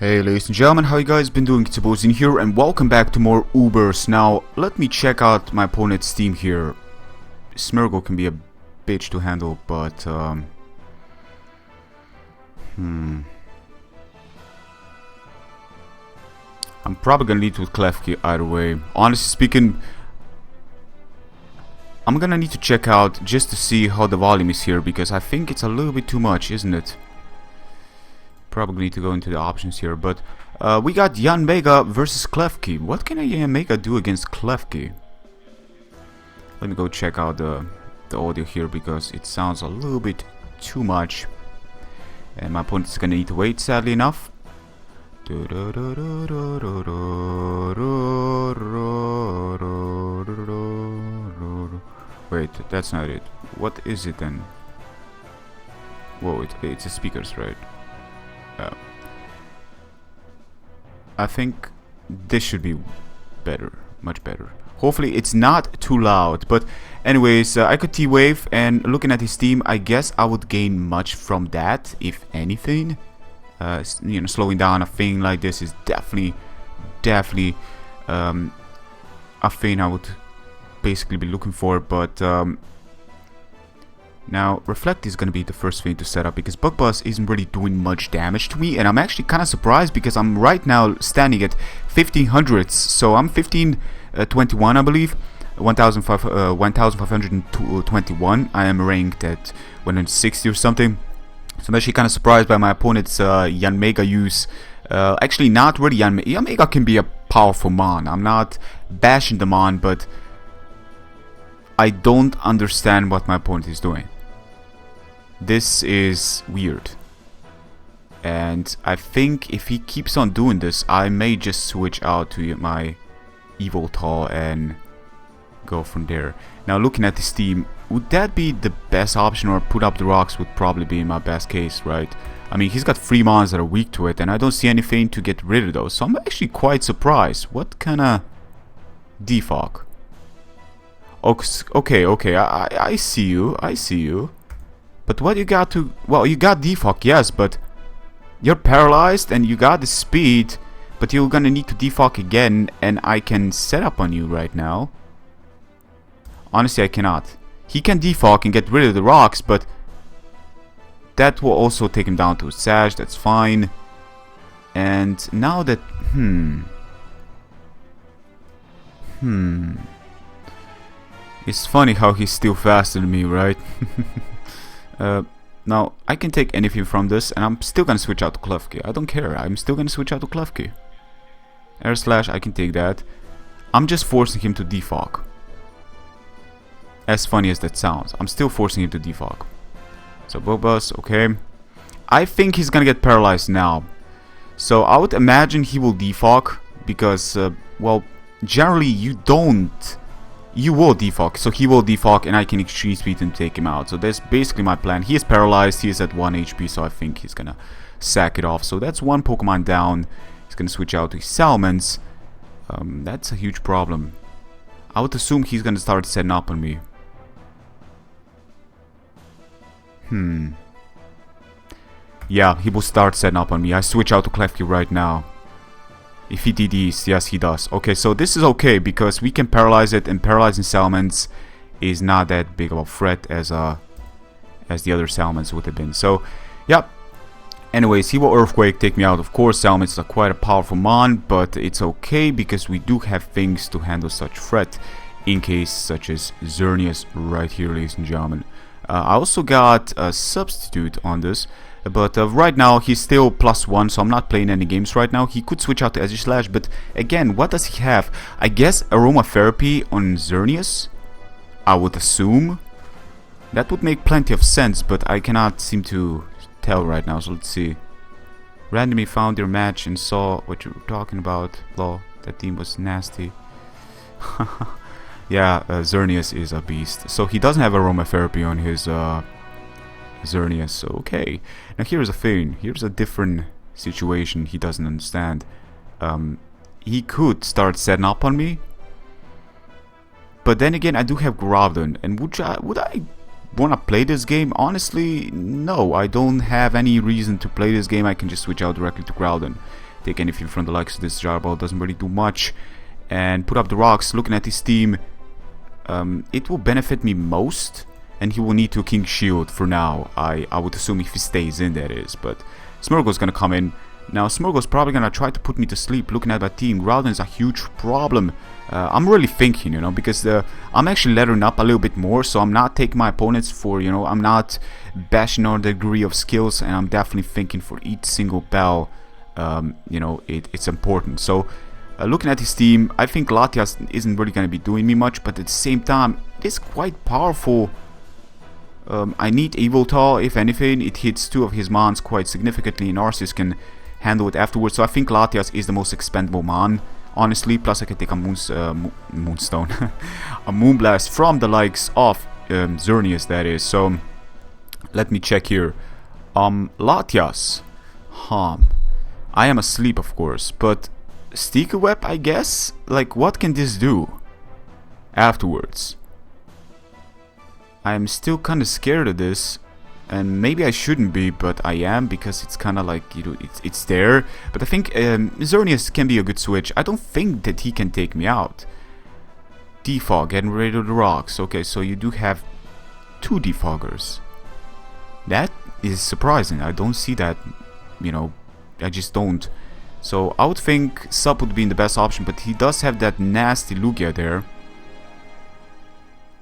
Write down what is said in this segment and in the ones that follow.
Hey ladies and gentlemen, how you guys been doing? It's Xerneas here and welcome back to more Ubers. Now, let me check out my opponent's team here. Smirgo can be a bitch to handle, but I'm probably gonna lead with Klefki either way. Honestly speaking, I'm gonna need to check out just to see how the volume is here, because I think it's a little bit too much, isn't it? Probably need to go into the options here, but we got Jan Mega versus Klefki. What can a Jan Mega do against Klefki? Let me go check out the audio here, because it sounds a little bit too much. And my opponent is gonna need to wait, sadly enough. Wait, that's not it. What is it then? Whoa, it's the speakers, right? I think this should be better, much better. Hopefully it's not too loud, but anyways, I could T-Wave, and looking at his team, I guess I would gain much from that, if anything. You know, slowing down a thing like this is definitely a thing I would basically be looking for, but now, Reflect is going to be the first thing to set up, because Bug Buzz isn't really doing much damage to me, and I'm actually kind of surprised because I'm right now standing at 1500s, so I'm 1521, I believe, 1521. I am ranked at 160 or something, so I'm actually kind of surprised by my opponent's Jan Mega use. Actually, not really. Jan Mega can be a powerful mon. I'm not bashing the mon, but I don't understand what my opponent is doing. This is weird, and I think if he keeps on doing this, I may just switch out to my Evoltal and go from there. Now, looking at this team, would that be the best option, or put up the rocks would probably be my best case, right? I mean, he's got 3 mons that are weak to it, and I don't see anything to get rid of those, so I'm actually quite surprised. What kind of defog? Okay, I see you. But what you got to... Well, you got defog, yes, but you're paralyzed and you got the speed, but you're gonna need to defog again, and I can set up on you right now. Honestly, I cannot. He can defog and get rid of the rocks, but that will also take him down to a Sag, that's fine. And now that... It's funny how he's still faster than me, right? Now, I can take anything from this, and I'm still gonna switch out to Klefki. I don't care, I'm still gonna switch out to Klefki. Air Slash, I can take that. I'm just forcing him to defog. As funny as that sounds, I'm still forcing him to defog. So, Bug Buzz, okay. I think he's gonna get paralyzed now. So, I would imagine he will defog, because, well, generally you don't... You will defog, so he will defog, and I can extreme speed and take him out. So that's basically my plan. He is paralyzed, he is at 1 HP, so I think he's gonna sack it off. So that's one Pokemon down. He's gonna switch out to his Salmons. That's a huge problem. I would assume he's gonna start setting up on me. Yeah, he will start setting up on me. I switch out to Klefki right now. If he DDs, yes he does. Okay, so this is okay, because we can paralyze it, and paralyzing Salmons is not that big of a threat as the other Salmons would have been. So, yeah. Anyways, he will Earthquake, take me out. Of course, Salmons are quite a powerful mon, but it's okay, because we do have things to handle such threat, in case such as Xerneas right here, ladies and gentlemen. I also got a substitute on this. But right now he's still +1, so I'm not playing any games right now. He could switch out to Edge Slash, but again, what does he have? I guess Aromatherapy on Xerneas, I would assume. That would make plenty of sense, but I cannot seem to tell right now, so let's see. Randomly found your match and saw what you were talking about. Lol, that team was nasty. Yeah, Xerneas is a beast. So he doesn't have Aromatherapy on his... Xerneas, so okay. Now here's a thing, here's a different situation he doesn't understand. He could start setting up on me, but then again I do have Groudon, and would I want to play this game? Honestly, no, I don't have any reason to play this game. I can just switch out directly to Groudon. take anything from the likes of this Jarbal, doesn't really do much. And put up the rocks, looking at his team, it will benefit me most. And he will need to King Shield for now, I would assume, if he stays in, that is. But Smirgo's gonna come in. Now Smirgo's probably gonna try to put me to sleep. Looking at my team, Groudon is a huge problem. I'm really thinking, you know, because I'm actually lettering up a little bit more, so I'm not taking my opponents for, you know, I'm not bashing on the degree of skills, and I'm definitely thinking for each single bell, you know, it's important. So looking at his team, I think Latias isn't really gonna be doing me much, but at the same time, it is quite powerful. I need Evoltal, if anything. It hits 2 of his mons quite significantly, and Arceus can handle it afterwards. So I think Latias is the most expendable mon, honestly. Plus I can take a Moonstone, a Moonblast from the likes of Xerneas, that is. So let me check here. Latias. I am asleep, of course, but Sticky Web, I guess? Like, what can this do afterwards? I'm still kind of scared of this, and maybe I shouldn't be, but I am, because it's kind of like, you know, it's there. But I think Xerneas can be a good switch. I don't think that he can take me out. Defog, getting rid of the rocks. Okay, so you do have 2 defoggers. That is surprising. I don't see that, you know, I just don't. So I would think Sub would be the best option, but he does have that nasty Lugia there.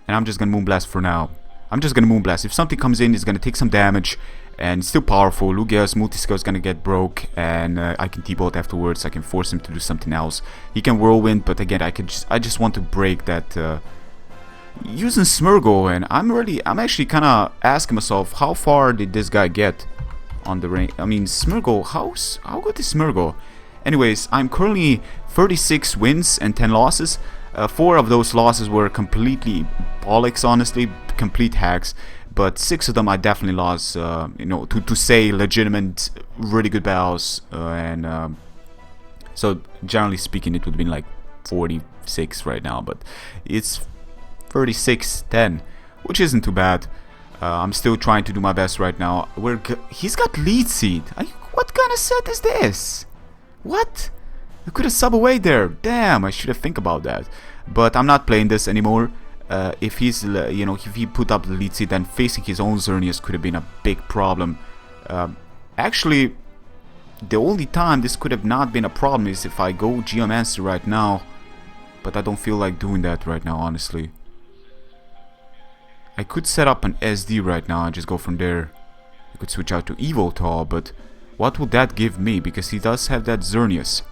And I'm just gonna Moonblast for now. I'm just gonna Moonblast. If something comes in, it's gonna take some damage. And it's still powerful. Lugia's multi-skill is gonna get broke. And I can T-Bolt afterwards. I can force him to do something else. He can Whirlwind, but again, I just want to break that. Using Smirgo, and I'm actually kind of asking myself, how far did this guy get on the range? I mean, Smirgo, how good is Smirgo? Anyways, I'm currently 36 wins and 10 losses. 4 of those losses were completely bollocks, honestly, complete hacks. But 6 of them I definitely lost, you know, to say legitimate, really good battles. So generally speaking, it would have been like 46 right now, but it's 36-10, which isn't too bad. I'm still trying to do my best right now. He's got Lead Seed. What kind of set is this? What? I could have sub away there. Damn, I should have think about that. But I'm not playing this anymore. If he's, you know, if he put up the Lead Seed, then facing his own Xerneas could have been a big problem. Actually, the only time this could have not been a problem is if I go Geomancy right now. But I don't feel like doing that right now, honestly. I could set up an SD right now and just go from there. I could switch out to Evoltal, but what would that give me? Because he does have that Xerneas.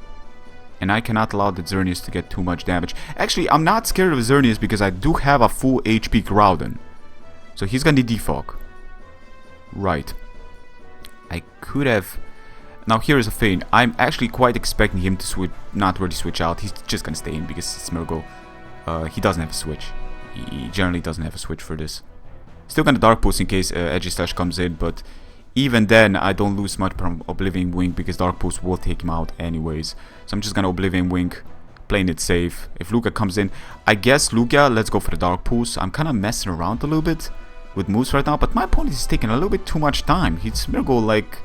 And I cannot allow the Xerneas to get too much damage. Actually, I'm not scared of Xerneas because I do have a full HP Groudon. So he's gonna defog. Right. I could have... Now here is a thing. I'm actually quite expecting him to switch, not really switch out. He's just gonna stay in because it's Smirgo. He doesn't have a switch. He generally doesn't have a switch for this. Still gonna Dark Pulse in case Aegislash comes in, but even then I don't lose much from Oblivion Wing because Dark Pulse will take him out anyways. So I'm just gonna Oblivion Wing, playing it safe. If Lugia comes in, I guess Lugia, let's go for the Dark Pulse. I'm kinda messing around a little bit with moves right now, but my opponent is taking a little bit too much time. He's Smirgo, like...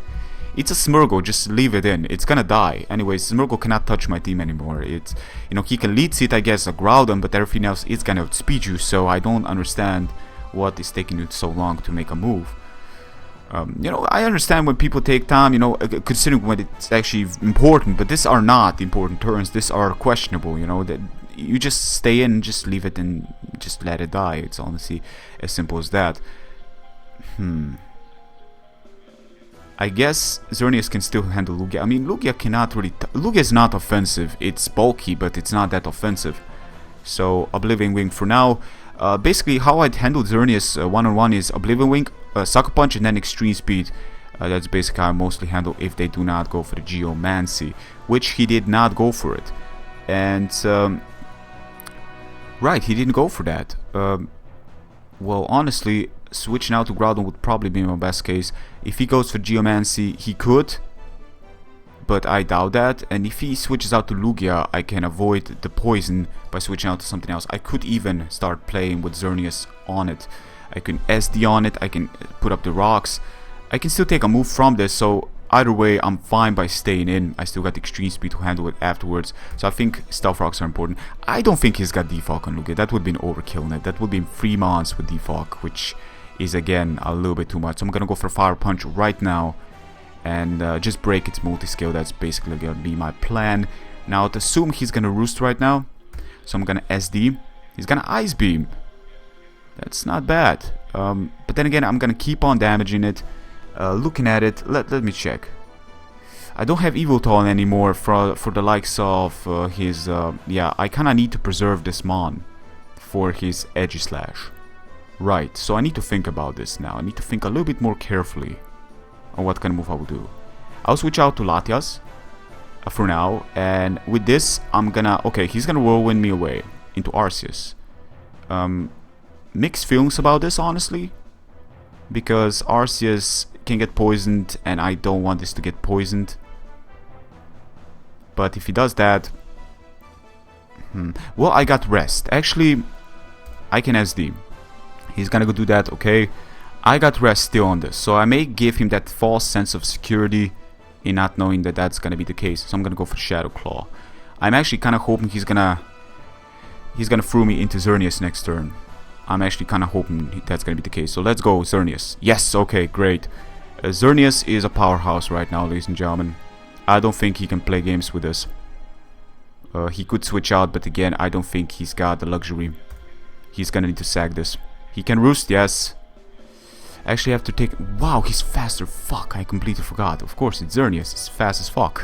It's a Smirgo, just leave it in. It's gonna die. Anyways, Smirgo cannot touch my team anymore. It's, you know, he can Lead Seed, I guess, a Groudon, but everything else is gonna outspeed you, so I don't understand what is taking you so long to make a move. You know, I understand when people take time, you know, considering when it's actually important, but these are not important turns. These are questionable, you know, that you just stay in, just leave it and just let it die. It's honestly as simple as that. I guess Xerneas can still handle Lugia. I mean, Lugia cannot really... Lugia is not offensive. It's bulky, but it's not that offensive. So, Oblivion Wing for now. Basically, how I'd handle Xerneas one-on-one is Oblivion Wing, Sucker Punch, and then Extreme Speed. That's basically how I mostly handle if they do not go for the Geomancy. Which he did not go for it. And... right, he didn't go for that. Well, honestly... Switching out to Groudon would probably be my best case. If he goes for Geomancy, he could, but I doubt that. And if he switches out to Lugia, I can avoid the poison by switching out to something else. I could even start playing with Xerneas on it. I can SD on it, I can put up the rocks. I can still take a move from this, so either way, I'm fine by staying in. I still got extreme speed to handle it afterwards. So I think stealth rocks are important. I don't think he's got defog on Lugia. That would be an overkill net. That would be 3 mons with defog, which is again a little bit too much. So I'm gonna go for Fire Punch right now and just break its multi-scale. That's basically gonna be my plan. Now, to assume he's gonna Roost right now, so I'm gonna SD. He's gonna Ice Beam. That's not bad. But then again, I'm gonna keep on damaging it. Looking at it, let me check. I don't have Evil Taunt anymore for the likes of his... yeah, I kinda need to preserve this Mon for his Edgy Slash. Right, so I need to think about this now. I need to think a little bit more carefully on what kind of move I will do. I'll switch out to Latias for now, and with this, I'm gonna... Okay, he's gonna Whirlwind me away into Arceus. Mixed feelings about this, honestly, because Arceus can get poisoned, and I don't want this to get poisoned. But if he does that... Well, I got Rest. Actually, I can SD. He's gonna go do that, okay. I got Rest still on this, so I may give him that false sense of security in not knowing that that's gonna be the case. So I'm gonna go for Shadow Claw. I'm actually kind of hoping he's gonna throw me into Xerneas next turn. I'm actually kind of hoping that's gonna be the case. So let's go, Xerneas. Yes, okay, great. Xerneas is a powerhouse right now, ladies and gentlemen. I don't think he can play games with us. He could switch out, but again, I don't think he's got the luxury. He's gonna need to sack this. He can Roost, yes. Actually, I have to take... Wow, he's faster. Fuck, I completely forgot. Of course, it's Xerneas. It's fast as fuck.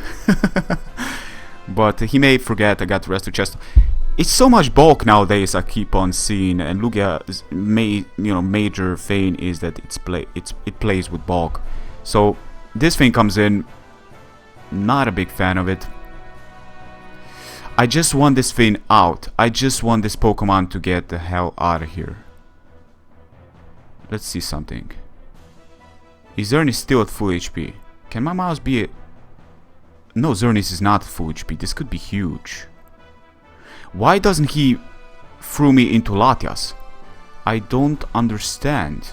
But he may forget I got the rest of chest. It's so much bulk nowadays, I keep on seeing. And Lugia's major thing is that it plays with bulk. So, this thing comes in. Not a big fan of it. I just want this thing out. I just want this Pokemon to get the hell out of here. Let's see something. Is Xerneas still at full HP? Can my mouse be a... No, Xerneas is not at full HP. This could be huge. Why doesn't he throw me into Latias? I don't understand.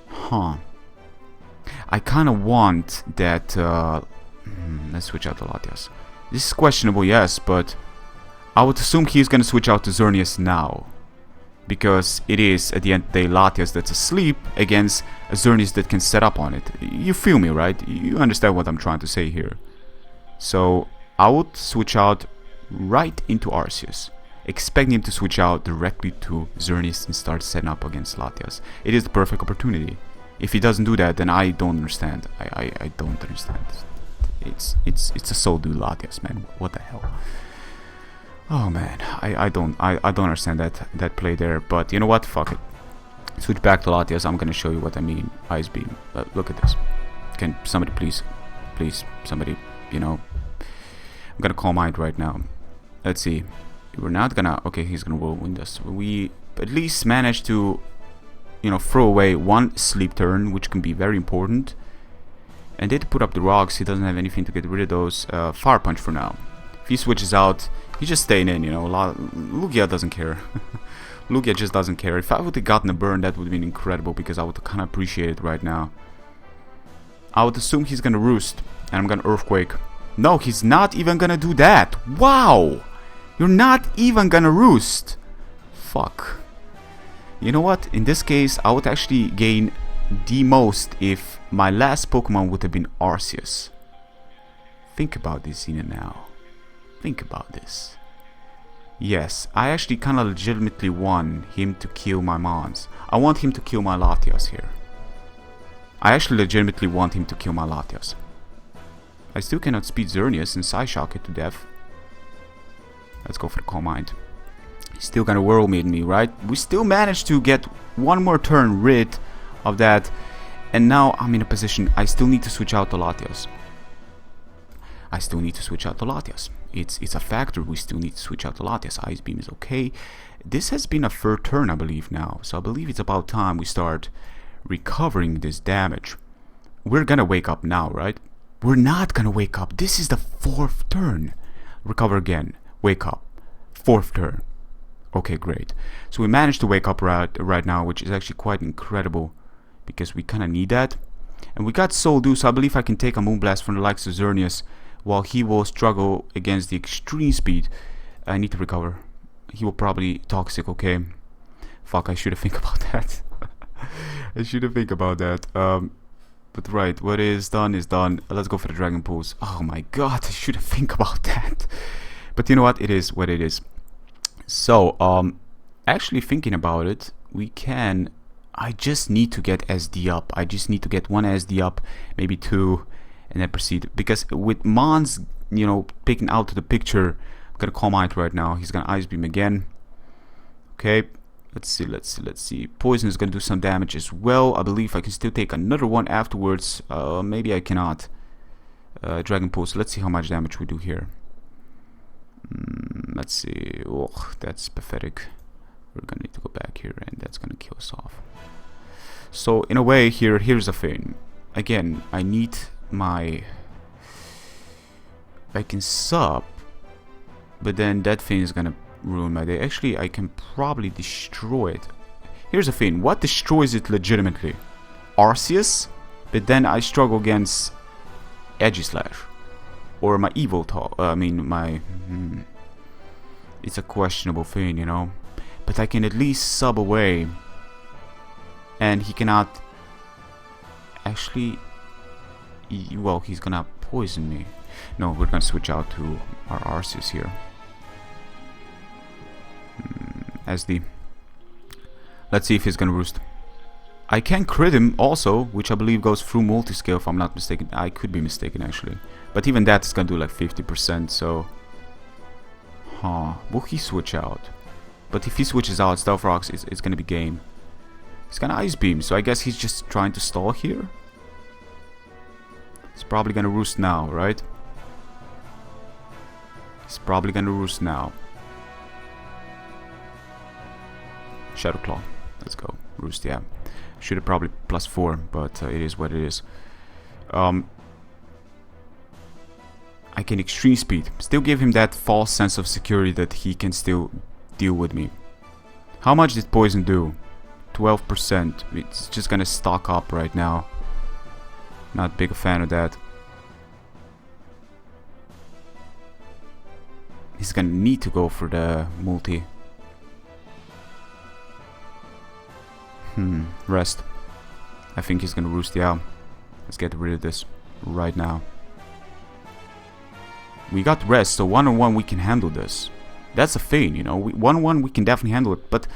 Huh. I kind of want that... let's switch out to Latias. This is questionable, yes, but... I would assume he's gonna switch out to Xerneas now. Because it is, at the end of the day, Latias that's asleep against a Xerneas that can set up on it. You feel me, right? You understand what I'm trying to say here. So, I would switch out right into Arceus. Expecting him to switch out directly to Xerneas and start setting up against Latias. It is the perfect opportunity. If he doesn't do that, then I don't understand. I don't understand. It's a soul dude Latias, man. What the hell? Oh man, I don't understand that play there, but you know what? Fuck it. Switch back to Latias. I'm gonna show you what I mean. Ice Beam. Look at this. Can somebody please, somebody, you know? I'm gonna Calm Mind right now. Let's see. We're not gonna. Okay, he's gonna Whirlwind us. We at least managed to, you know, throw away one sleep turn, which can be very important. And did put up the rocks. He doesn't have anything to get rid of those. Fire Punch for now. If he switches out, he's just staying in, you know. Lugia doesn't care. Lugia just doesn't care. If I would have gotten a burn, that would have been incredible, because I would kind of appreciate it right now. I would assume he's gonna Roost, and I'm gonna Earthquake. No, he's not even gonna do that. Wow! You're not even gonna Roost. Fuck. You know what? In this case, I would actually gain the most if my last Pokemon would have been Arceus. Think about this, Xena, now. Think about this. Yes, I actually kind of legitimately want him to kill my Mons. I want him to kill my Latias here. I actually legitimately want him to kill my Latias. I still cannot speed Xerneas and Psyshock it to death. Let's go for the Calm Mind. He's still gonna Whirlwind me, right? We still managed to get one more turn rid of that. And now I'm in a position, I still need to switch out to Latias. It's a factor, we still need to switch out to Latias. Ice Beam is okay. This has been a third turn, I believe, now. So I believe it's about time we start recovering this damage. We're gonna wake up now, right? We're not gonna wake up. This is the fourth turn. Recover again. Wake up. Fourth turn. Okay, great. So we managed to wake up right now, which is actually quite incredible, because we kind of need that. And we got Soul Dew, so I believe I can take a Moonblast from the likes of Xerneas, while he will struggle against the extreme speed. I need to recover. He will probably Toxic, okay. Fuck, I should have think about that. I should have think about that. But right, what is done is done. Let's go for the Dragon Pulse. Oh my god, I should have think about that. But you know what? It is what it is. So, actually thinking about it, we can... I just need to get SD up. I just need to get one SD up, maybe two, and then proceed. Because with Mons, you know, picking out to the picture, I'm gonna Calm Mind right now. He's gonna Ice Beam again. Okay, let's see. Poison is gonna do some damage as well. I believe I can still take another one afterwards. Maybe I cannot. Dragon Pulse. Let's see how much damage we do here. Let's see. Oh, that's pathetic. We're gonna need to go back here, and that's gonna kill us off. So in a way, here's the thing. Again, I need my... I can sub, but then that thing is gonna ruin my day. Actually, I can probably destroy it. Here's the thing. What destroys it legitimately? Arceus, but then I struggle against Aegislash. Or my Evoltal. I mean, my... It's a questionable thing, you know. But I can at least sub away. And he cannot... Actually... Well, he's gonna poison me. No, we're gonna switch out to our Arceus here. SD. Let's see if he's gonna roost. I can crit him also, which I believe goes through multi-scale if I'm not mistaken. I could be mistaken actually. But even that is gonna do like 50%, so... Huh. Will he switch out? But if he switches out, Stealth Rocks, it's gonna be game. He's gonna Ice Beam, so I guess he's just trying to stall here. He's probably gonna roost now, right? He's probably gonna roost now. Shadow Claw. Let's go. Roost, yeah. Should have probably +4, but it is what it is. I can Extreme Speed. Still give him that false sense of security that he can still deal with me. How much did Poison do? 12%. It's just gonna stock up right now. Not big a fan of that. He's gonna need to go for the multi. Rest. I think he's gonna roost, yeah. Let's get rid of this right now. We got rest, so one-on-one we can handle this. That's a thing, you know. One-on-one we can definitely handle it, but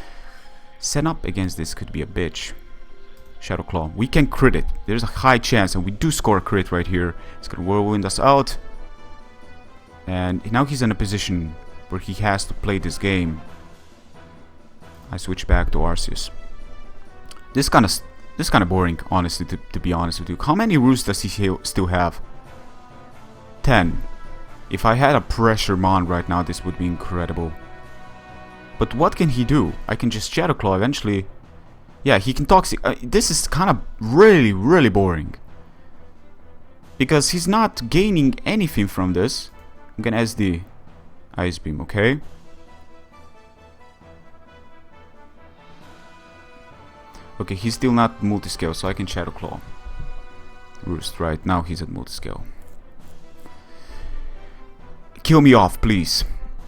set up against this could be a bitch. Shadow Claw. We can crit it. There's a high chance, and we do score a crit right here. It's gonna whirlwind us out. And now he's in a position where he has to play this game. I switch back to Arceus. This kind of boring, honestly, to be honest with you. How many roosts does he still have? 10. If I had a pressure mon right now, this would be incredible. But what can he do? I can just Shadow Claw eventually. Yeah, he can Toxic. This is kind of really, really boring. Because he's not gaining anything from this. I'm gonna SD Ice Beam, okay? Okay, he's still not multi-scale, so I can Shadow Claw. Roost, right? Now he's at multi-scale. Kill me off, please.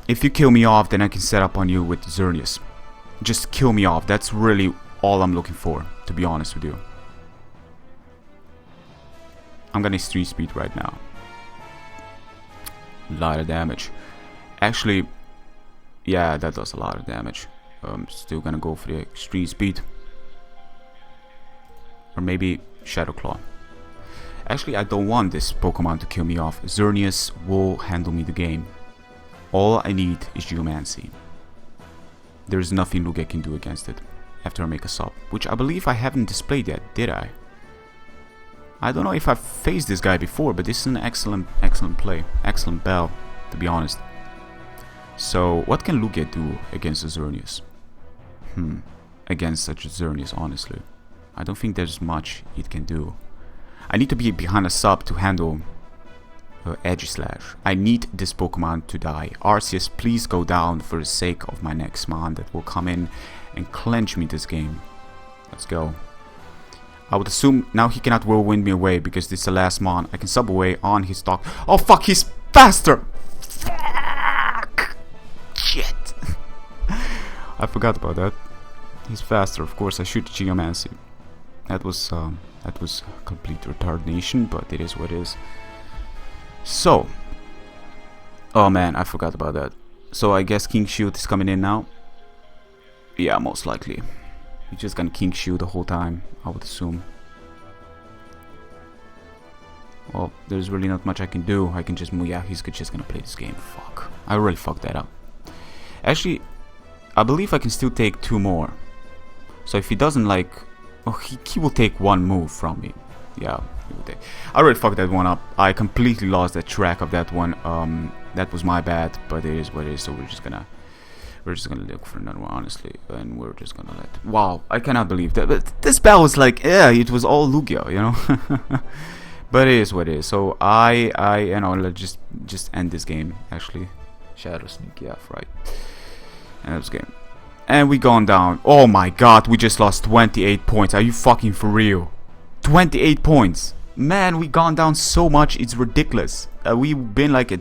If you kill me off, then I can set up on you with Xerneas. Just kill me off. That's really all I'm looking for, to be honest with you. I'm gonna Extreme Speed right now. A lot of damage. Actually, yeah, that does a lot of damage. I'm still gonna go for the Extreme Speed. Or maybe Shadow Claw. Actually, I don't want this Pokemon to kill me off. Xerneas will handle me the game. All I need is Geomancy. There's nothing Lugia can do against it after I make a sub. Which I believe I haven't displayed yet, did I? I don't know if I've faced this guy before, but this is an excellent play. Excellent bell, to be honest. So, what can Lugia do against a Xerneas? Against such a Xerneas, honestly. I don't think there's much it can do. I need to be behind a sub to handle Aegislash. I need this Pokemon to die. Arceus, please go down for the sake of my next mon that will come in and clench me this game. Let's go. I would assume now he cannot whirlwind me away because this is the last mon. I can sub away on his stock. Oh fuck, he's faster! Fuck! Shit! I forgot about that. He's faster, of course. I shoot Geomancy. That was complete retardation, but it is what it is. So, oh man, I forgot about that. So I guess King Shield is coming in now. Yeah, most likely. He's just gonna King Shield the whole time, I would assume. Well, there's really not much I can do. I can just move. Yeah, he's just gonna play this game. Fuck. I really fucked that up. Actually, I believe I can still take 2 more. So if he doesn't like... Oh, he will take 1 move from me. Yeah, he will take... I really fucked that one up. I completely lost the track of that one. That was my bad, but it is what it is. So we're just gonna look for another one, honestly, and we're just gonna let... Wow, I cannot believe that. But this battle was like, yeah, it was all Lugia, you know. But it is what it is. So you know, let's just end this game. Actually, Shadow Sneak, yeah, right. End this game, and we gone down. Oh my God, we just lost 28 points. Are you fucking for real? 28 points, man. We gone down so much, it's ridiculous. We've been like a...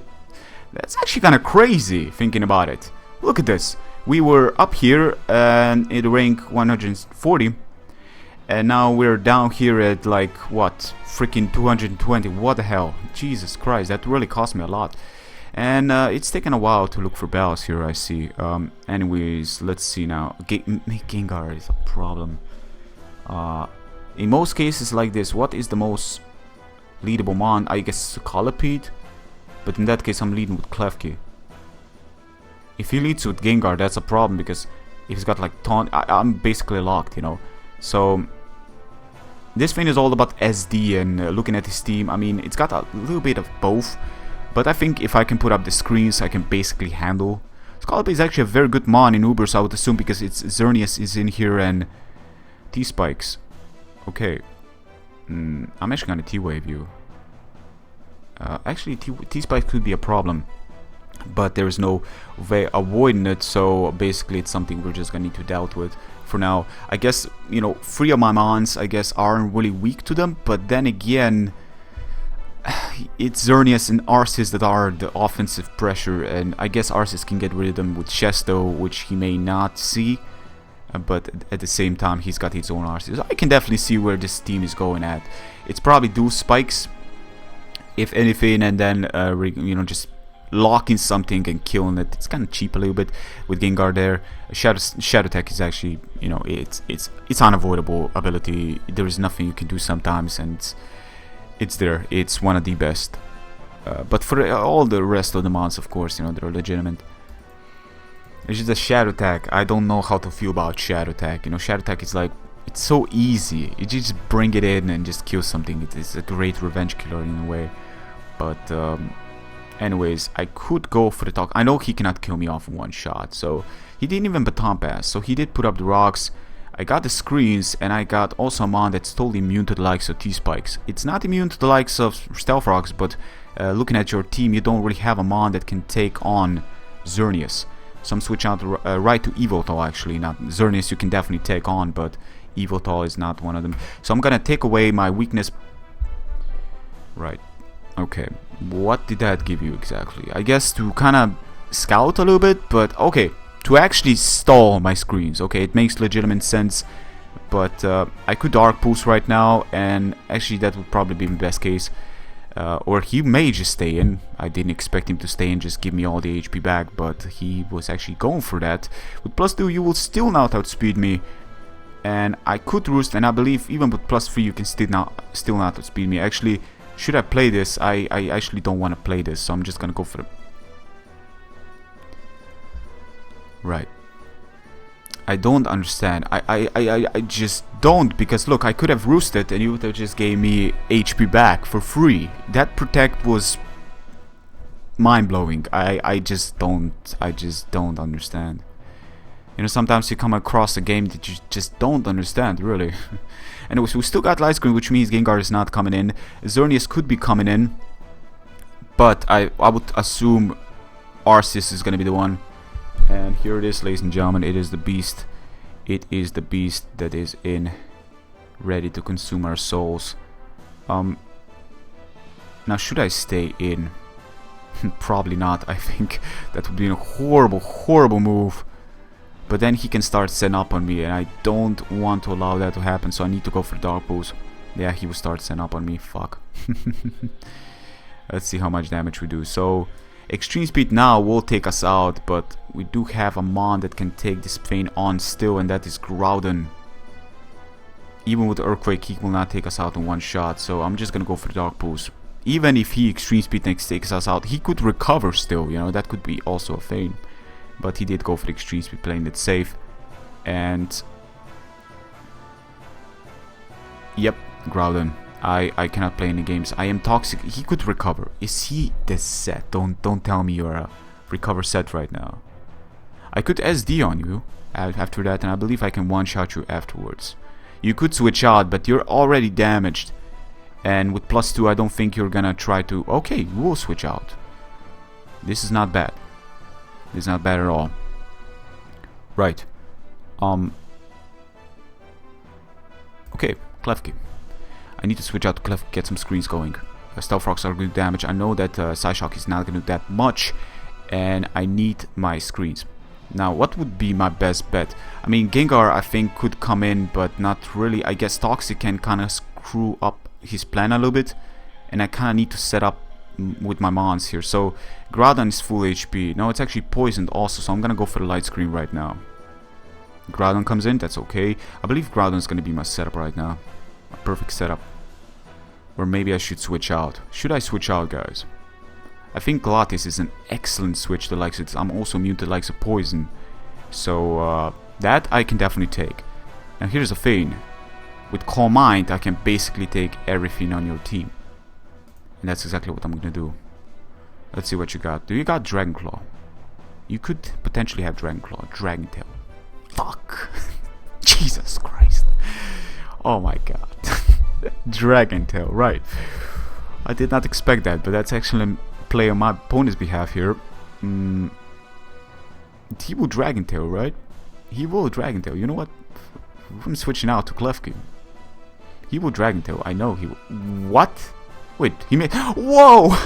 That's actually kind of crazy thinking about it. Look at this. We were up here and in rank 140, and now we're down here at like what, freaking 220. What the hell? Jesus Christ, that really cost me a lot. And it's taken a while to look for battles here, I see. Anyways, let's see now. Gengar is a problem. In most cases like this, what is the most leadable mon? I guess Colipede, but in that case I'm leading with Klefki. If he leads with Gengar, that's a problem, because if he's got like taunt, I'm basically locked, you know. So this thing is all about SD and looking at his team. I mean, it's got a little bit of both, but I think if I can put up the screens, I can basically handle. Scalp is actually a very good mon in Ubers, I would assume, because it's Xerneas is in here and T-Spikes. Okay. I'm actually gonna T-Wave you. Actually, T-Spikes could be a problem, but there is no way avoiding it, so basically it's something we're just gonna need to deal with for now. I guess, you know, 3 of my mons, I guess, aren't really weak to them, but then again, it's Xerneas and Arceus that are the offensive pressure, and I guess Arceus can get rid of them with Chesto, which he may not see, but at the same time he's got his own Arceus. I can definitely see where this team is going at. It's probably do spikes, if anything, and then you know, just locking something and killing it. It's kind of cheap a little bit with Gengar there. Shadow Tech is actually, you know, it's unavoidable ability. There is nothing you can do sometimes, and it's there. It's one of the best. But for all the rest of the mons, of course, you know, they're legitimate. It's just a Shadow Attack. I don't know how to feel about Shadow Attack. You know, Shadow Attack is like, it's so easy. You just bring it in and just kill something. It's a great revenge killer in a way. But anyways, I could go for the talk. I know he cannot kill me off in one shot, so he didn't even baton pass. So he did put up the rocks. I got the screens, and I got also a mon that's totally immune to the likes of T-Spikes. It's not immune to the likes of Stealth Rocks, but looking at your team, you don't really have a mon that can take on Xerneas. So I'm switching out right to Evoltol, actually. Not Xerneas you can definitely take on, but Evoltol is not one of them. So I'm gonna take away my weakness. Right. Okay. What did that give you exactly? I guess to kind of scout a little bit, but okay. To actually stall my screens. Okay, it makes legitimate sense. But I could Dark Pulse right now, and actually that would probably be the best case. Or he may just stay in. I didn't expect him to stay and just give me all the HP back, but he was actually going for that. With +2 you will still not outspeed me, and I could Roost, and I believe even with +3 you can still not outspeed me. Actually, should I play this? I actually don't want to play this, so I'm just gonna go for it. Right. I don't understand. I just don't, because look, I could have roosted and you would have just gave me HP back for free. That protect was mind-blowing. I just don't understand. You know, sometimes you come across a game that you just don't understand, really. Anyways, we still got light screen, which means Gengar is not coming in. Xerneas could be coming in, but I would assume Arceus is gonna be the one. And here it is, ladies and gentlemen. It is the beast. It is the beast that is in ready to consume our souls. Now should I stay in? Probably not. I think that would be a horrible move. But then he can start setting up on me, and I don't want to allow that to happen, so I need to go for Dark Pools. Yeah, he will start setting up on me. Fuck. Let's see how much damage we do. So, Extreme Speed now will take us out, but we do have a Mon that can take this Fane on still, and that is Groudon. Even with Earthquake, he will not take us out in one shot, so I'm just gonna go for the Dark Pools. Even if he Extreme Speed takes us out, he could recover still, you know, that could be also a Fane. But he did go for the Extreme Speed, playing it safe. And yep, Groudon. I cannot play any games. I am toxic. He could recover. Is he the set? Don't tell me you're a recover set right now. I could SD on you after that, and I believe I can one-shot you afterwards. You could switch out, but you're already damaged. And with +2, I don't think you're gonna try to... Okay, we'll switch out. This is not bad. This is not bad at all. Right. Okay, Klefki. I need to switch out to Klefki, get some screens going. Stealth Rocks are going to do damage. I know that Psyshock is not going to do that much. And I need my screens. Now, what would be my best bet? I mean, Gengar, I think, could come in, but not really. I guess Toxic can kind of screw up his plan a little bit. And I kind of need to set up with my Mons here. So, Groudon is full HP. No, it's actually poisoned also, so I'm going to go for the light screen right now. Groudon comes in, that's okay. I believe Groudon is going to be my setup right now. A perfect setup. Or maybe I should switch out. Should I switch out, guys? I think Glatis is an excellent switch to likes it. I'm also immune to likes of poison. So, that I can definitely take. Now here's a thing. With Calm Mind, I can basically take everything on your team. And that's exactly what I'm gonna do. Let's see what you got. Do you got Dragon Claw? You could potentially have Dragon Claw. Dragon Tail. Fuck. Jesus Christ. Oh my god. Dragon Tail, right. I did not expect that, but that's actually a play on my opponent's behalf here. He will Dragon Tail, right? He will Dragon Tail. You know what? I'm switching out to Klefki. He will Dragon Tail. I know he will. What? Wait, he made... Whoa!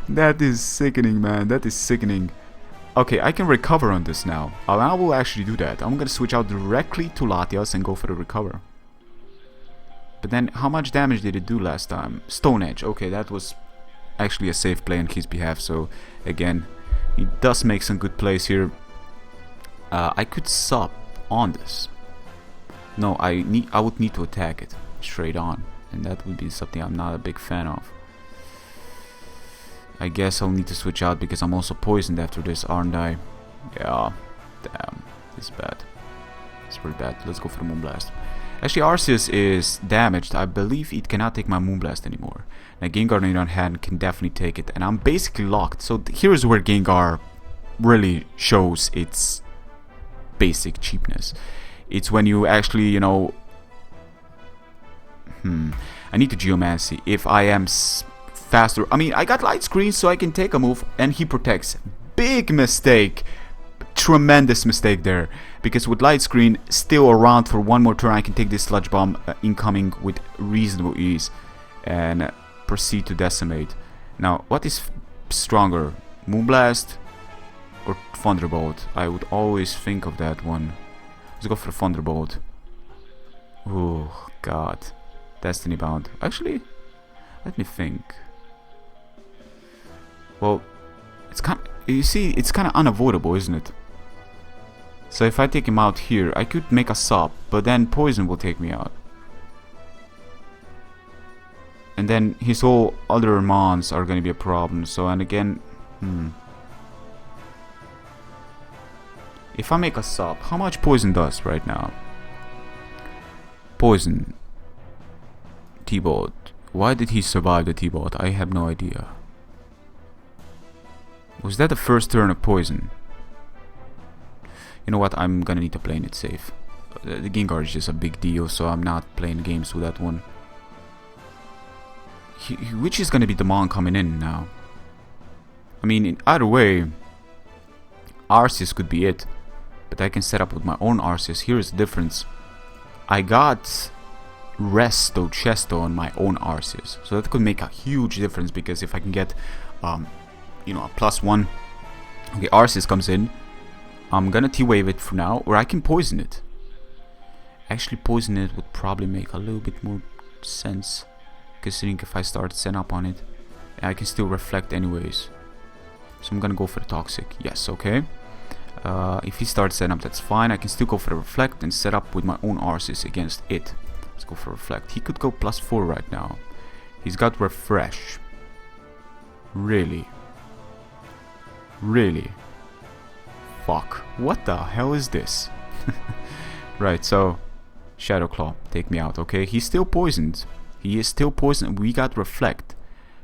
That is sickening, man. That is sickening. Okay, I can recover on this now. I will actually do that. I'm gonna switch out directly to Latias and go for the recover. But then, how much damage did it do last time? Stone Edge. Okay, that was actually a safe play on his behalf. So, again, he does make some good plays here. I could sub on this. No, I would need to attack it straight on. And that would be something I'm not a big fan of. I guess I'll need to switch out because I'm also poisoned after this, aren't I? Yeah. Damn. This is bad. It's pretty bad. Let's go for the Moonblast. Actually, Arceus is damaged. I believe it cannot take my Moonblast anymore. Now, Gengar, on the other hand, can definitely take it. And I'm basically locked. So here's where Gengar really shows its basic cheapness. It's when you actually, you know... I need to Geomancy. If I am faster... I mean, I got Light Screen so I can take a move and he protects. Big mistake. Tremendous mistake there. Because with Light Screen still around for one more turn, I can take this Sludge Bomb incoming with reasonable ease. And proceed to Decimate. Now, what is stronger? Moonblast or Thunderbolt? I would always think of that one. Let's go for the Thunderbolt. Oh, God. Destiny Bound. Actually, let me think. Well, it's kind of, you see, it's kind of unavoidable, isn't it? So if I take him out here, I could make a sub, but then Poison will take me out. And then his whole other mons are going to be a problem. So, and again, if I make a sub, how much Poison does right now? Poison. T-Bolt. Why did he survive the T-Bolt? I have no idea. Was that the first turn of Poison? You know what? I'm gonna need to play it safe. The Gengar is just a big deal, so I'm not playing games with that one. Which is gonna be the Mon coming in now? I mean, in either way, Arceus could be it. But I can set up with my own Arceus. Here's the difference. I got resto chesto on my own arses, so that could make a huge difference, because if I can get you know, a +1. Okay, arses comes in. I'm gonna T-wave it for now, or I can poison it. Actually, poison it would probably make a little bit more sense, considering if I start set up on it, I can still reflect anyways. So I'm gonna go for the toxic. Yes, okay. If he starts set up, that's fine. I can still go for the reflect and set up with my own arses against it. Let's go for reflect. He could go +4 right now. He's got refresh. Really? Really? Fuck. What the hell is this? Right, so Shadow Claw, take me out, okay? He's still poisoned. He is still poisoned. We got reflect.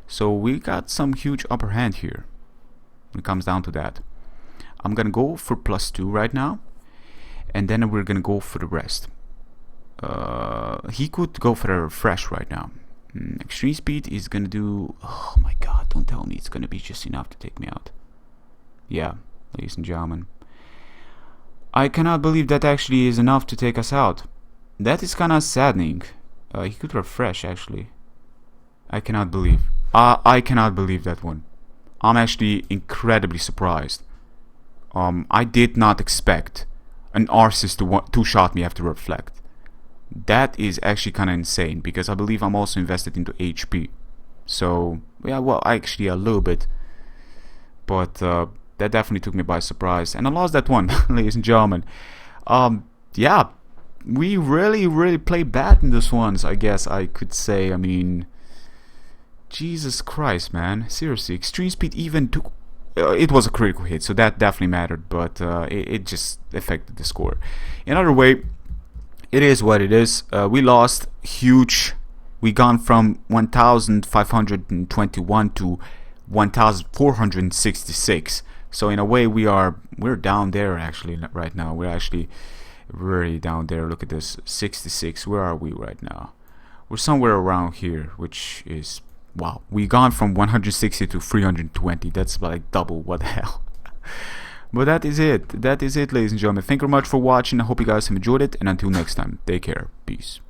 So we got some huge upper hand here. It comes down to that. I'm gonna go for +2 right now, and then we're gonna go for the rest. He could go for a refresh right now. Extreme speed is gonna do... Oh my god, don't tell me it's gonna be just enough to take me out. Yeah, ladies and gentlemen, I cannot believe that actually is enough to take us out. That is kinda saddening. He could refresh, actually. I cannot believe. I cannot believe that one. I'm actually incredibly surprised. I did not expect an Arceus to two-shot me after reflect. That is actually kind of insane, because I believe I'm also invested into HP. So, yeah, well, actually a little bit. But that definitely took me by surprise. And I lost that one, ladies and gentlemen. Yeah, we really played bad in this ones, I guess I could say. I mean, Jesus Christ, man. Seriously, extreme speed even took... it was a critical hit, so that definitely mattered, but it just affected the score. Another way, it is what it is. We lost huge. We gone from 1,521 to 1,466. So in a way, we're down there actually right now. We're actually really down there. Look at this, 66. Where are we right now? We're somewhere around here, which is... Wow, we gone from 160 to 320. That's like double. What the hell? But that is it. That is it, ladies and gentlemen. Thank you very much for watching. I hope you guys have enjoyed it. And until next time, take care. Peace.